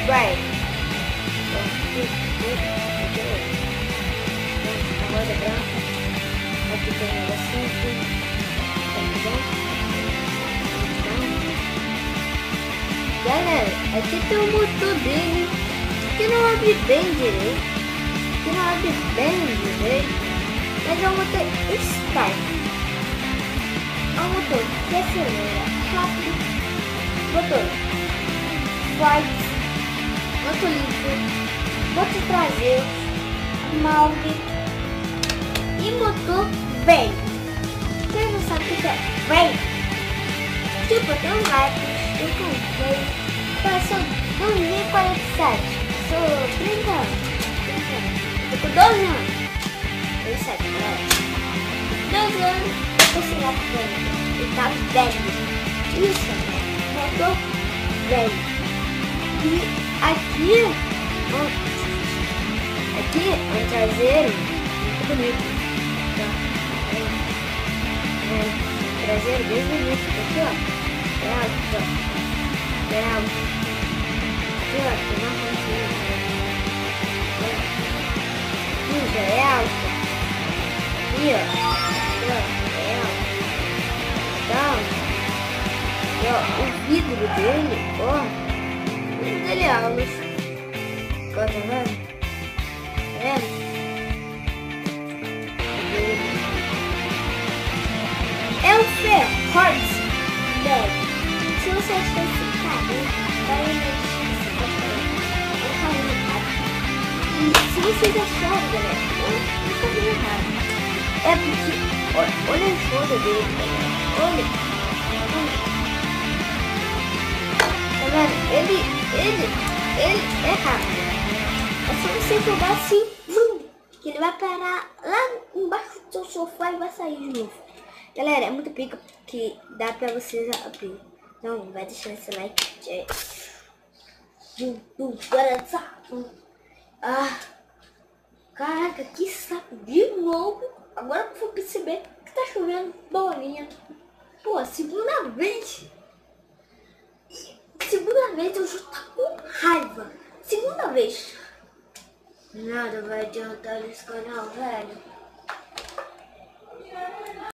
Vai. Agora branca. Aqui tem um negocinho. Tá bom? Galera, aqui tem o motor dele. Que não abre bem direito. Mas é um motor Spark. É um motor que acelera rápido. Motor Flight, motor líquido, motor traseiro, molde e motor velho. Quem não sabe o que é velho? Tipo, tem um lápis, eu comprei, passou 2047, sou 30 anos, tô com 12 anos, 37, galera, 12 anos, eu tô sem lápis velho, e tá velho, isso, motor velho. E aqui é um traseiro muito bonito, traseiro bem bonito, aqui ó. É alto, é alto. Aqui, ó, tem uma pontinha. Aqui já é alto. Aqui, ó, é alto. Então, e, ó, o vidro dele, ó, o vidro dele é alto. Ó, tá vendo? Tá vendo? É o Ferroz Bag. Se você achou esse carro, vai na descrição, é um carro errado. E se vocês acharam, galera, não tá fazendo errado. É porque, olha a roda dele, galera. Olha. Tá vendo? Ele é rápido. É só você jogar assim, que ele vai parar lá embaixo do seu sofá e vai sair de novo. Galera, é muito pica que dá pra vocês abrir. Então, vai deixando esse like. Ah, caraca, que saco de novo. Agora que eu vou perceber que tá chovendo bolinha. Pô, segunda vez eu já tá com raiva. Segunda vez. Nada vai adiantar nesse canal, velho.